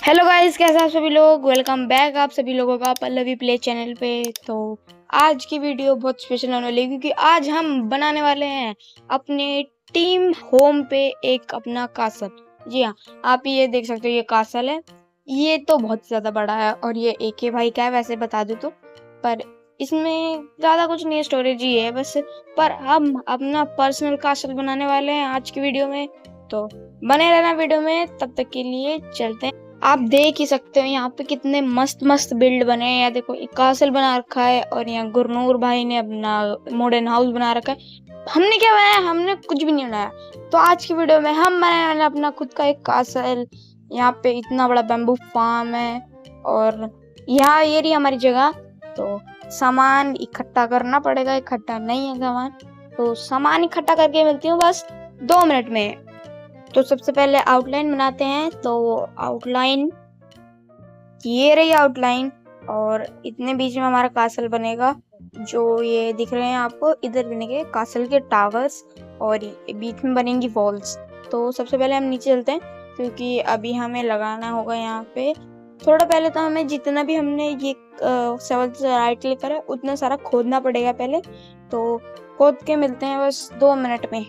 Hello guys, कैसे हैं आप सभी लोग। वेलकम बैक आप सभी लोगों का पल्लवी प्ले चैनल पे। तो आज की वीडियो बहुत स्पेशल होने वाली है क्योंकि आज हम बनाने वाले हैं अपने टीम होम पे एक अपना कासल। जी हाँ, आप ये देख सकते हो, ये कासल है। ये तो बहुत ज़्यादा बड़ा है और ये AK भाई का है, वैसे बता दूँ तो। पर इसमें ज़्यादा कुछ नहीं है, स्टोरेज ही है बस। पर हम अपना पर्सनल कासल बनाने वाले हैं आज की वीडियो में, तो बने रहना वीडियो में। तब तक के लिए चलते हैं। आप देख ही सकते हो यहाँ पे कितने मस्त मस्त बिल्ड बने हैं। यहाँ देखो, एक कासल बना रखा है और यहाँ गुरनूर भाई ने अपना मॉडर्न हाउस बना रखा है। हमने क्या बनाया? हमने कुछ भी नहीं बनाया। तो आज की वीडियो में हम बनाने वाले अपना खुद का एक कासल। यहाँ पे इतना बड़ा बैम्बू फार्म है और यहाँ ये रही हमारी जगह। तो सामान इकट्ठा करना पड़ेगा, इकट्ठा नहीं है सामान, तो सामान इकट्ठा करके मिलती हूँ बस 2 मिनट में। तो सबसे पहले आउटलाइन बनाते हैं। तो आउटलाइन, ये रही आउटलाइन, और इतने बीच में हमारा कासल बनेगा। जो ये दिख रहे हैं आपको, इधर बनेंगे कासल के टावर्स और बीच में बनेंगी वॉल्स। तो सबसे पहले हम नीचे चलते हैं क्योंकि अभी हमें लगाना होगा यहाँ पे। थोड़ा पहले तो हमें जितना भी हमने ये सेवन से राइट लेकर है उतना सारा खोदना पड़ेगा पहले। तो खोद के मिलते हैं बस 2 मिनट में।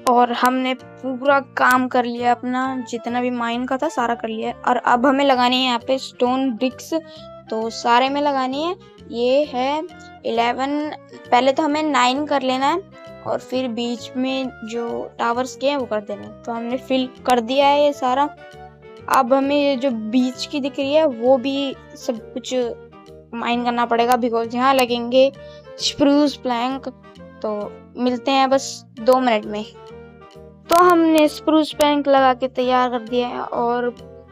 और हमने पूरा काम कर लिया, अपना जितना भी माइन का था सारा कर लिया। और अब हमें लगानी है यहाँ पे स्टोन ब्रिक्स। तो सारे में लगानी है। ये है 11। पहले तो हमें 9 कर लेना है और फिर बीच में जो टावर्स के हैं वो कर देना है। तो हमने फिल कर दिया है ये सारा। अब हमें ये जो बीच की दिख रही है वो भी सब कुछ माइन करना पड़ेगा, बिकॉज यहाँ लगेंगे स्प्रूस प्लैंक। तो मिलते हैं बस 2 मिनट में। तो हमने स्प्रूस प्लैंक लगा के तैयार कर दिया है और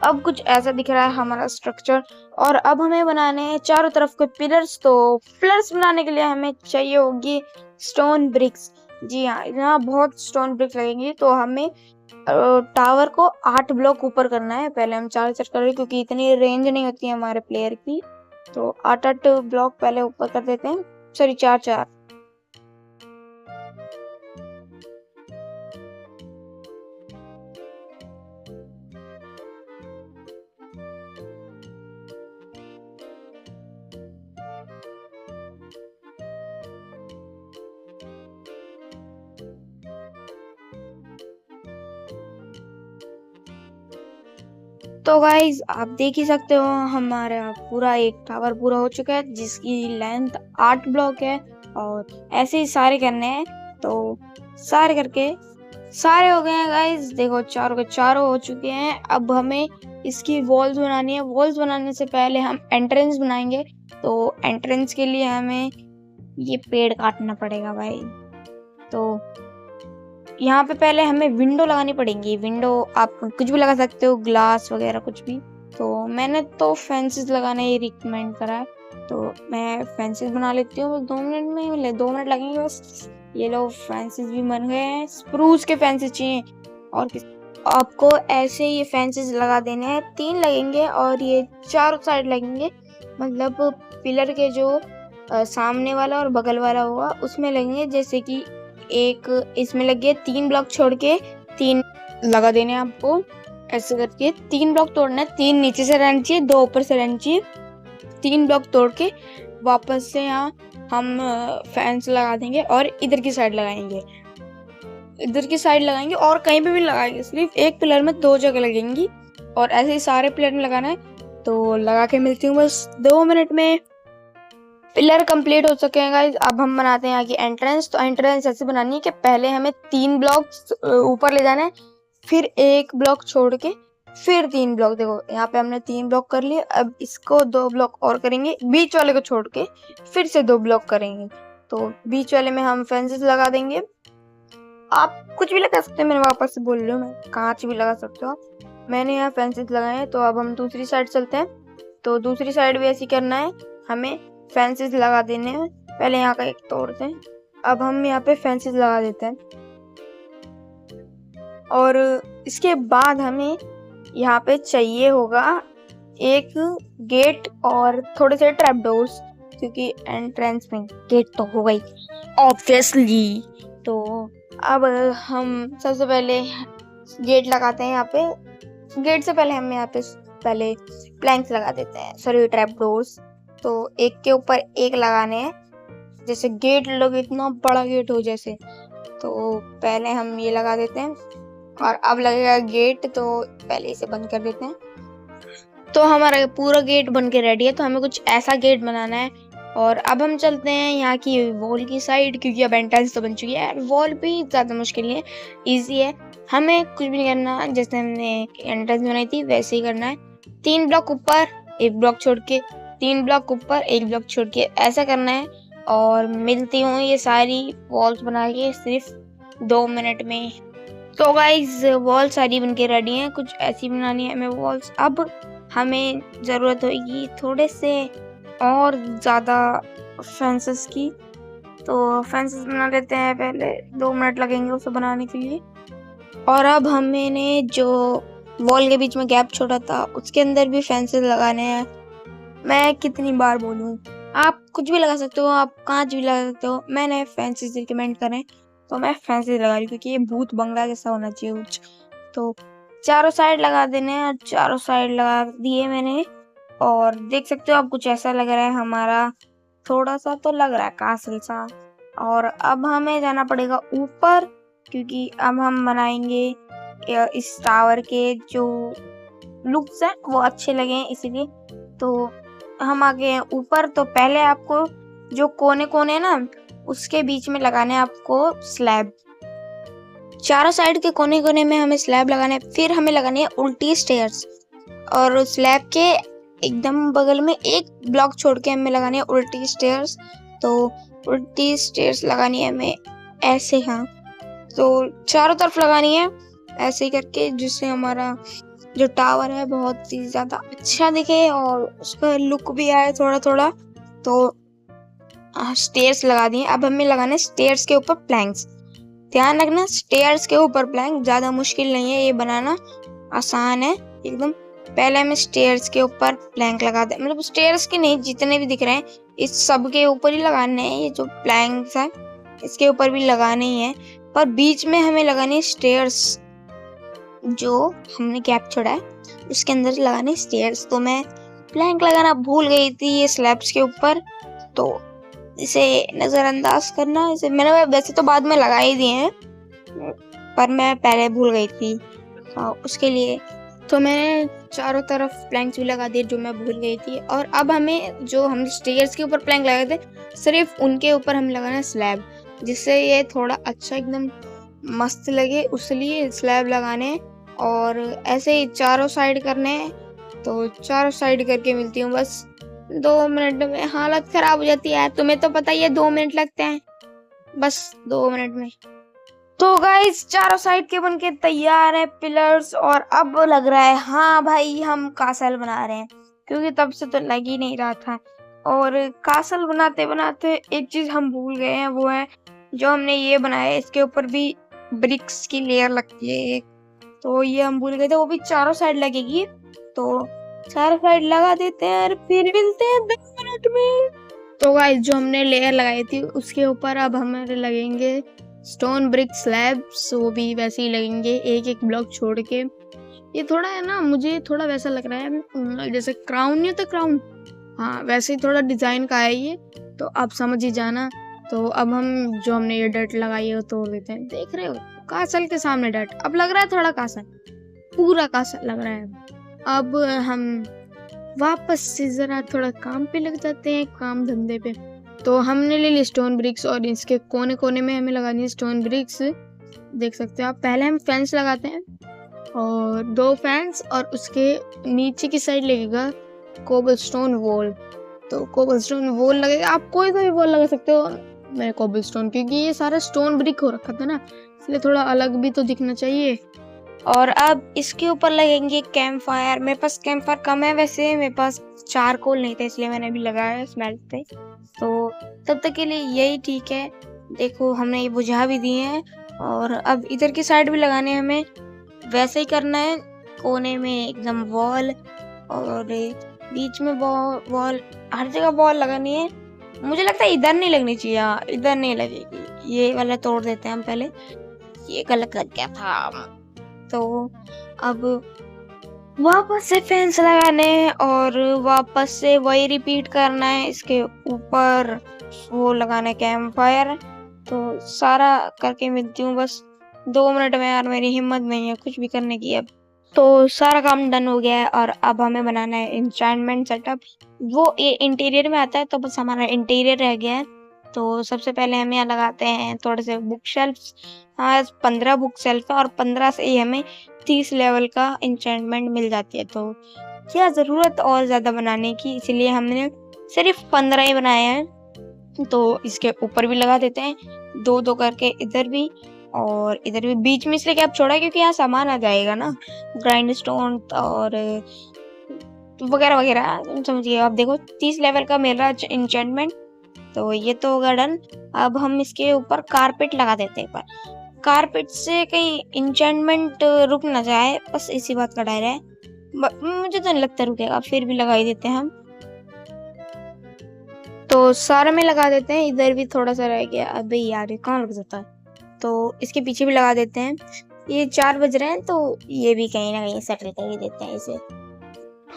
अब कुछ ऐसा दिख रहा है हमारा स्ट्रक्चर। और अब हमें बनाने हैं चारों तरफ के पिलर्स। तो पिलर्स बनाने के लिए हमें चाहिए होगी स्टोन ब्रिक्स। जी हाँ, यहाँ बहुत स्टोन ब्रिक्स लगेंगी। तो हमें टावर को 8 ब्लॉक ऊपर करना है। पहले हम 4 कर रहे हैं क्योंकि इतनी रेंज नहीं होती है हमारे प्लेयर की। तो 8 ब्लॉक पहले ऊपर कर देते हैं, सॉरी 4। तो गाइज आप देख ही सकते हो, हमारा पूरा एक टावर पूरा हो चुका है जिसकी लेंथ 8 ब्लॉक है। और ऐसे ही सारे करने हैं। तो सारे करके सारे हो गए हैं गाइज। देखो, चारों के चारों हो चुके हैं। अब हमें इसकी वॉल्स बनानी है। वॉल्स बनाने से पहले हम एंट्रेंस बनाएंगे। तो एंट्रेंस के लिए हमें ये पेड़ काटना पड़ेगा भाई। तो यहाँ पे पहले हमें विंडो लगानी पड़ेगी। विंडो आप कुछ भी लगा सकते हो, ग्लास वगैरह कुछ भी। तो मैंने तो फेंसेस लगाना ही रिकमेंड करा है। तो मैं फेंसेस बना लेती हूँ 2 मिनट में। 2 मिनट लगेंगे बस। ये लो, फेंसेस भी बन गए हैं। स्प्रूस के फेंसेस चाहिए और किस आपको ऐसे ये फेंसेस लगा देने हैं। 3 लगेंगे और ये चारों साइड लगेंगे। मतलब पिलर के जो सामने वाला और बगल वाला होगा उसमें लगेंगे। जैसे कि एक इसमें लगे 3 ब्लॉक छोड़ के 3 लगा देने आपको। ऐसे करके 3 ब्लॉक तोड़ना है। 3 नीचे से रहना चाहिए, 2 ऊपर से रहना चाहिए। 3 ब्लॉक तोड़ के वापस से यहाँ हम फैंस लगा देंगे और इधर की साइड लगाएंगे। इधर की साइड लगाएंगे और कहीं पे भी लगाएंगे, सिर्फ एक पिलर में 2 जगह लगेंगी। और ऐसे ही सारे पिलर में लगाना है। तो लगा के मिलती हूँ बस 2 मिनट में। पिलर कंप्लीट हो चुके हैं गाइस। अब हम बनाते हैं यहाँ की एंट्रेंस। तो एंट्रेंस ऐसे बनानी है कि पहले हमें 3 ब्लॉक ऊपर ले जाना है, फिर 1 ब्लॉक छोड़ के फिर 3 ब्लॉक। देखो, यहाँ पे हमने 3 ब्लॉक कर लिए। अब इसको 2 ब्लॉक और करेंगे, बीच वाले को छोड़ के फिर से 2 ब्लॉक करेंगे। तो बीच वाले में हम फेंसेस लगा देंगे। आप कुछ भी लगा सकते हैं, मैंने वापस से बोल रही हूँ, मैं कांच भी लगा सकते हो। मैंने यहाँ फेंसेस लगाए हैं। तो अब हम दूसरी साइड चलते हैं। तो दूसरी साइड भी ऐसी करना है, हमें फेंसेस लगा देने हैं। पहले यहाँ का एक तोड़ते हैं। अब हम यहाँ पे फेंसेस लगा देते हैं और इसके बाद हमें यहाँ पे चाहिए होगा एक गेट और थोड़े से ट्रैप डोर्स, क्योंकि एंट्रेंस में गेट तो होगा ही ऑब्वियसली। तो अब हम सबसे पहले गेट लगाते हैं यहाँ पे गेट से पहले हम यहाँ पे पहले प्लैंक्स लगा देते हैं, सॉरी ट्रैप डोर्स। तो एक के ऊपर एक लगाने हैं, जैसे गेट लगे, इतना बड़ा गेट हो जैसे। तो पहले हम ये लगा देते हैं और अब लगेगा गेट, तो पहले इसे बंद कर देते हैं। तो हमारा पूरा गेट बन के रेडी है। तो हमें कुछ ऐसा गेट बनाना है। और अब हम चलते हैं यहाँ की वॉल की साइड, क्योंकि अब एंट्रेंस तो बन चुकी है। वॉल भी ज़्यादा मुश्किल नहीं है, ईजी है। हमें कुछ भी नहीं करना, जैसे हमने एंट्रेंस बनाई थी वैसे ही करना है। 3 ब्लॉक ऊपर एक ब्लॉक छोड़ के, 3 ब्लॉक ऊपर एक ब्लॉक छोड़ के, ऐसा करना है। और मिलती हूँ ये सारी वॉल्स बना के सिर्फ 2 मिनट में। तो गाइज वॉल सारी बन के रेडी हैं, कुछ ऐसी बनानी है हमें वॉल्स। अब हमें ज़रूरत होगी थोड़े से और ज़्यादा फेंसेस की। तो फेंसेस बना लेते हैं, पहले 2 मिनट लगेंगे उसे बनाने के लिए। और अब हमने जो वॉल के बीच में गैप छोड़ा था उसके अंदर भी फेंसेस लगाने हैं। मैं कितनी बार बोलूँ, आप कुछ भी लगा सकते हो, आप कांच भी लगा सकते हो। मैंने फेंसेस रिकमेंड करें तो मैं फेंसेस लगा रही हूँ, क्योंकि ये भूत बंगला जैसा होना चाहिए कुछ। तो चारों साइड लगा देने हैं, और चारों साइड लगा दिए मैंने। और देख सकते हो आप, कुछ ऐसा लग रहा है हमारा, थोड़ा सा तो लग रहा है कासल सा। और अब हमें जाना पड़ेगा ऊपर, क्योंकि अब हम बनाएंगे इस टावर के जो लुक्स हैं वो अच्छे लगे, इसीलिए। तो हम आ गए हैं ऊपर। तो पहले आपको जो कोने कोने ना उसके बीच में लगाने हैं आपको स्लैब। चारों साइड के कोने कोने में हमें स्लैब लगाने हैं। फिर हमें लगानी है उल्टी स्टेयर्स, और स्लैब के एकदम बगल में एक ब्लॉक छोड़ के हमें लगानी है उल्टी स्टेयर्स। तो उल्टी स्टेयर्स लगानी है हमें ऐसे, हाँ। तो चारों तरफ लगानी है ऐसे ही करके, जिससे हमारा जो टावर है बहुत ही ज़्यादा अच्छा दिखे और उसका लुक भी आए थोड़ा थोड़ा। तो स्टेयर्स लगा दिए। अब हमें लगाने स्टेयर्स के ऊपर प्लैंक्स। ध्यान रखना, स्टेयर्स के ऊपर प्लैंक ज़्यादा मुश्किल नहीं है, ये बनाना आसान है एकदम। पहले हमें स्टेयर्स के ऊपर प्लैंक लगा दे, मतलब स्टेयर्स के नहीं, जितने भी दिख रहे हैं इस सब के ऊपर ही लगाने हैं। ये जो प्लैंक्स हैं इसके ऊपर भी लगाने ही है, पर बीच में हमें लगानी है स्टेयर्स। जो हमने गैप छोड़ा है उसके अंदर लगाने स्टेयर्स। तो मैं प्लैंक लगाना भूल गई थी ये स्लैब्स के ऊपर, तो इसे नज़रअंदाज करना। इसे मैंने वैसे तो बाद में लगा ही दिए हैं, पर मैं पहले भूल गई थी उसके लिए। तो मैंने चारों तरफ प्लैंक्स भी लगा दिए जो मैं भूल गई थी। और अब हमें जो हम स्टेयर्स के ऊपर प्लैंक लगाए थे सिर्फ उनके ऊपर हम लगाना है स्लैब, जिससे ये थोड़ा अच्छा एकदम मस्त लगे, उसलिए स्लैब लगाने। और ऐसे ही चारों साइड करने। तो चारों साइड करके मिलती हूँ बस 2 मिनट में। हालत खराब हो जाती है, तुम्हें तो पता ही है 2 मिनट लगते हैं, बस 2 मिनट में। तो गाइस चारों साइड के बनके तैयार है पिलर्स। और अब लग रहा है हाँ भाई हम कासल बना रहे हैं, क्योंकि तब से तो लग ही नहीं रहा था। और कासल बनाते बनाते एक चीज हम भूल गए हैं, वो है जो हमने ये बनाया है इसके ऊपर भी ब्रिक्स की लेयर लगती है एक, तो ये हम भूल गए थे, वो भी चारों साइड लगेगी। तो चारों साइड लगा देते हैं और फिर मिलते हैं 10 मिनट में। तो गाइस जो हमने लेयर लगाई थी उसके ऊपर अब हमारे लगेंगे स्टोन ब्रिक स्लैब्स, वो भी वैसे ही लगेंगे एक एक ब्लॉक छोड़ के। ये थोड़ा है ना, मुझे थोड़ा वैसा लग रहा है जैसे क्राउन नहीं होता क्राउन, हाँ वैसे ही थोड़ा डिजाइन का है ये, तो आप समझ ही जाना। तो अब हम जो हमने ये डट लगाई है वो तोड़ देते हैं। देख रहे हो कासल के सामने डट, अब लग रहा है थोड़ा कासल, पूरा कासल लग रहा है। अब हम वापस से जरा थोड़ा काम पे लग जाते हैं, काम धंधे पे। तो हमने ले ली स्टोन ब्रिक्स और इसके कोने कोने में हमें लगानी है स्टोन ब्रिक्स। देख सकते हो आप, पहले हम फेंस लगाते हैं और 2 फेंस, और उसके नीचे की साइड लगेगा कोबलस्टोन वॉल। तो कोबलस्टोन वॉल लगेगा, आप कोई सा भी वॉल लगा सकते हो, मैं कोबलस्टोन, क्योंकि ये सारा स्टोन ब्रिक हो रखा था ना, इसलिए थोड़ा अलग भी तो दिखना चाहिए। और अब इसके ऊपर लगेंगे कैंप फायर। मेरे पास कैंप फायर कम है, वैसे मेरे पास चारकोल नहीं था इसलिए मैंने अभी लगाया स्मेल्ट पे, तो तब तक के लिए यही ठीक है। देखो हमने ये बुझा भी दिए हैं। और अब इधर की साइड भी लगाने हैं हमें, वैसे ही करना है, कोने में एकदम वॉल और बीच में वॉल, हर जगह वॉल लगानी है। मुझे लगता है इधर नहीं लगनी चाहिए, हाँ इधर नहीं लगेगी, ये वाला तोड़ देते हैं हम पहले, ये गलत लग गया था। तो अब वापस से फैंस लगाने और वापस से वही रिपीट करना है। इसके ऊपर वो लगाना है कैंप फायर। तो सारा करके मिलती हूँ बस 2 मिनट में यार, मेरी हिम्मत नहीं है कुछ भी करने की अब। तो सारा काम डन हो गया है और अब हमें बनाना है इंचेंटमेंट सेटअप। वो इंटीरियर में आता है, तो बस हमारा इंटीरियर रह गया है। तो सबसे पहले हम यहाँ लगाते हैं थोड़े से बुक शेल्फ्स। हाँ 15 बुक शेल्फ है और 15 से ही हमें 30 लेवल का इंचेंटमेंट मिल जाती है। तो क्या ज़रूरत और ज़्यादा बनाने की, इसलिए हमने सिर्फ 15 ही बनाए हैं। तो इसके ऊपर भी लगा देते हैं 2-2 करके, इधर भी और इधर भी। बीच में इसलिए क्या छोड़ा है क्योंकि यहाँ सामान आ जाएगा ना, ग्राइंड स्टोन और वगैरह वगैरह, समझिए। आप देखो 30 लेवल का मिल रहा है इंचेंटमेंट। तो ये तो होगा डन। अब हम इसके ऊपर कारपेट लगा देते हैं। पर कारपेट से कहीं इंचेंटमेंट रुक ना जाए, बस इसी बात का डर है। मुझे तो नहीं लगता रुकेगा, फिर भी लगा ही देते हैं हम। तो सारे में लगा देते हैं, इधर भी थोड़ा सा रह गया। अबे यार ये कहाँ लग जाता है। तो इसके पीछे भी लगा देते हैं। ये 4 बज रहे हैं तो ये भी कहीं ना कहीं सेटल कर ही देते हैं इसे।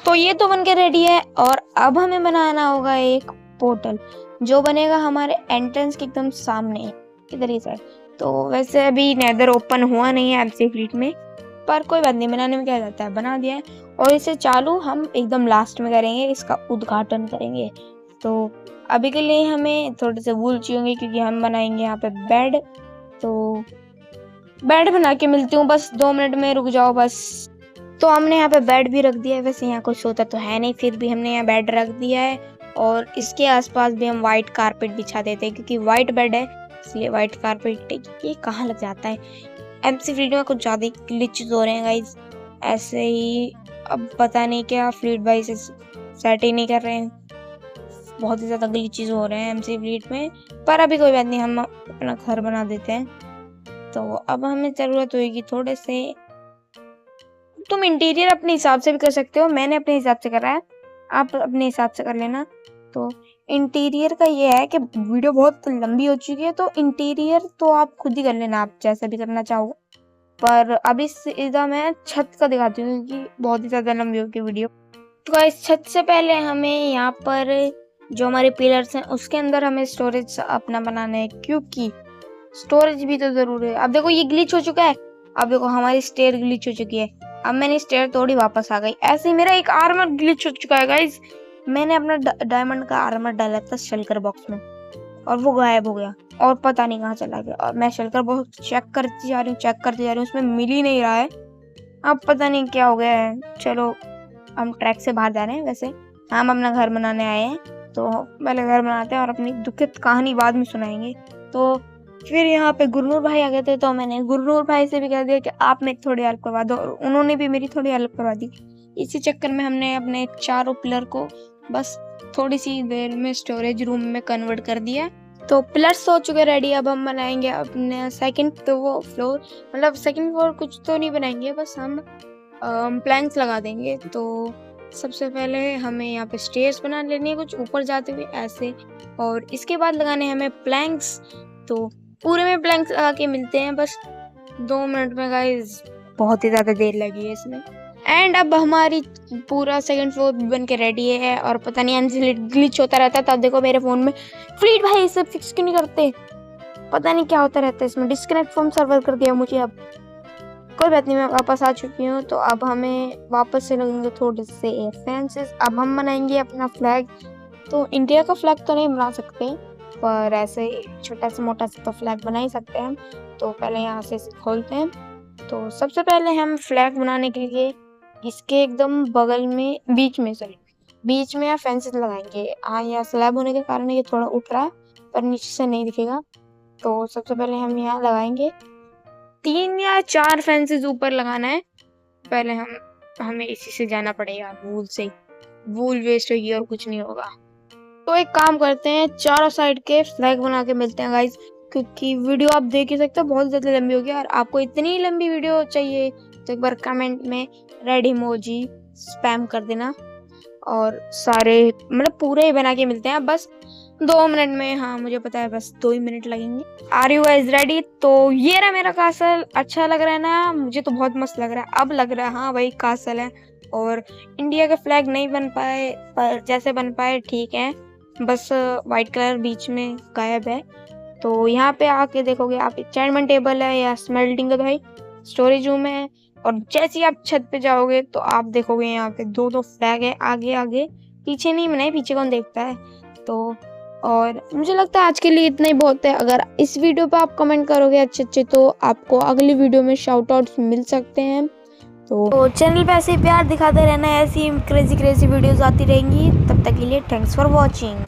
तो ये तो बनके रेडी है और अब हमें बनाना होगा एक पोर्टल, जो बनेगा हमारे एंट्रेंस के एकदम सामने इधर ही साइड। तो वैसे अभी नेदर ओपन हुआ नहीं है एमसी फ्लीट में, पर कोई बात नहीं, बनाने में क्या जाता है, बना दिया है। और इसे चालू हम एकदम लास्ट में करेंगे, इसका उद्घाटन करेंगे। तो अभी के लिए हमें थोड़े से वूल चाहिए क्योंकि हम बनाएंगे यहाँ पे बेड। तो बेड बना के मिलती हूँ, बस 2 मिनट में, रुक जाओ बस। तो हमने यहाँ पे बेड भी रख दिया है। वैसे यहाँ कोई सोता तो है नहीं, फिर भी हमने यहाँ बेड रख दिया है। और इसके आसपास भी हम वाइट कारपेट बिछा देते हैं क्योंकि वाइट बेड है, इसलिए वाइट कारपेट। ये कहाँ लग जाता है, एमसी फ्लीट में कुछ ज़्यादा ग्लिचेस हो रहे हैं गाइज ऐसे ही। अब पता नहीं क्या, फ्लीट भाई से सेट ही नहीं कर रहे हैं, बहुत ही ज़्यादा ग्लिचेस हो रहे हैं एमसी फ्लीट में। पर अभी कोई बात नहीं, हम अपना घर बना देते हैं। तो अब हमें ज़रूरत होगी थोड़े से, तुम इंटीरियर अपने हिसाब से भी कर सकते हो, मैंने अपने हिसाब से करा है, आप अपने हिसाब से कर लेना। तो इंटीरियर का ये है कि वीडियो बहुत लंबी हो चुकी है, तो इंटीरियर तो आप खुद ही कर लेना, आप जैसा भी करना चाहो। पर अभी सीधा मैं छत का दिखाती हूँ क्योंकि बहुत ही ज़्यादा लंबी होगी वीडियो। तो इस छत से पहले हमें यहाँ पर जो हमारे पिलर्स हैं उसके अंदर हमें स्टोरेज अपना बनाना है, क्योंकि स्टोरेज भी तो ज़रूरी है। अब देखो ये ग्लिच हो चुका है, अब देखो हमारी स्टेयर ग्लिच हो चुकी है। अब मैंने स्टेयर तोड़ी, वापस आ गई। ऐसे ही मेरा एक आर्मर ग्लिच हो चुका है गाइज। मैंने अपना डायमंड का आर्मर डाला था शल्कर बॉक्स में और वो गायब हो गया और पता नहीं कहाँ चला गया। और मैं शल्कर बॉक्स चेक करती जा रही हूँ, उसमें मिल ही नहीं रहा है। अब पता नहीं क्या हो गया है। चलो हम ट्रैक से बाहर जा रहे हैं। वैसे हम अपना घर बनाने आए हैं, तो पहले घर बनाते हैं और अपनी दुखित कहानी बाद में सुनाएंगे। तो फिर यहाँ पे गुरनूर भाई आ गए थे, तो मैंने गुरनूर भाई से भी कह दिया कि आप मेरी थोड़ी हेल्प करवा दो, और उन्होंने भी मेरी थोड़ी हेल्प करवा दी। इसी चक्कर में हमने अपने चारों पिलर को बस थोड़ी सी देर में स्टोरेज रूम में कन्वर्ट कर दिया। तो पिलर्स हो चुके रेडी। अब हम बनाएंगे अपने सेकंड फ्लोर, मतलब सेकंड फ्लोर कुछ तो नहीं बनाएंगे, बस हम प्लैंक्स लगा देंगे। तो सबसे पहले हमें यहाँ पे स्टेयर्स बना लेनी है कुछ ऊपर जाते हुए ऐसे, और इसके बाद लगाने हैं हमें प्लैंक्स। तो पूरे में प्लैंक्स लगा के मिलते हैं बस 2 मिनट में गाइज, बहुत ही ज़्यादा देर लगी है इसमें। एंड अब हमारी पूरा सेकंड फ्लोर बन के रेडी है। और पता नहीं एमसी ग्लिच होता रहता है, तब देखो मेरे फ़ोन में फ्लीट भाई इसे फिक्स क्यों नहीं करते, पता नहीं क्या होता रहता है इसमें, डिस्कनेक्ट फ्रॉम सर्वर कर दिया मुझे। अब कोई बात नहीं, मैं वापस आ चुकी हूँ। तो अब हमें वापस से लगेंगे थोड़े से फेंसेस। अब हम बनाएंगे अपना फ्लैग। तो इंडिया का फ्लैग तो नहीं बना सकते, पर ऐसे छोटा सा मोटा सा तो फ्लैग बना ही सकते हैं हम। तो पहले यहाँ से खोलते हैं। तो सबसे पहले हम फ्लैग बनाने के लिए इसके एकदम बगल में बीच में यहाँ फेंसेस लगाएंगे। हाँ यहाँ स्लैब होने के कारण ये थोड़ा उठ रहा है, पर नीचे से नहीं दिखेगा। तो सबसे पहले हम यहाँ लगाएंगे 3 या 4 फेंसेस ऊपर लगाना है। पहले हमें इसी से जाना पड़ेगा, वूल से, वूल वेस्ट होगी और कुछ नहीं होगा। तो एक काम करते हैं, चारों साइड के फ्लैग बना के मिलते हैं गाइज, क्योंकि वीडियो आप देख ही सकते हो बहुत ज़्यादा लंबी होगी। और आपको इतनी लंबी वीडियो चाहिए तो एक बार कमेंट में रेड इमोजी स्पैम कर देना, और सारे मतलब पूरे ही बना के मिलते हैं बस 2 मिनट में। हाँ मुझे पता है, बस 2 ही मिनट लगेंगे। Are you guys ready? तो ये रहा मेरा कासल। अच्छा लग रहा है ना? मुझे तो बहुत मस्त लग रहा है। अब लग रहा है हाँ भाई कासल है। और इंडिया का फ्लैग नहीं बन पाए, पर जैसे बन पाए ठीक है, बस वाइट कलर बीच में गायब है। तो यहाँ पे आके देखोगे आप, एन्चेंटमेंट टेबल है या स्मेल्टिंग का भाई स्टोरेज रूम है। और जैसे ही आप छत पे जाओगे तो आप देखोगे यहाँ पे दो फ्लैग है, आगे आगे, पीछे नहीं बनाए, पीछे कौन देखता है। तो और मुझे लगता है आज के लिए इतना ही बहुत है। अगर इस वीडियो पे आप कमेंट करोगे अच्छे तो आपको अगली वीडियो में शाउट आउट्स मिल सकते हैं। तो चैनल पे ऐसे ही प्यार दिखाते रहना, ऐसी क्रेजी वीडियोस आती रहेंगी। तब तक के लिए थैंक्स फॉर वॉचिंग।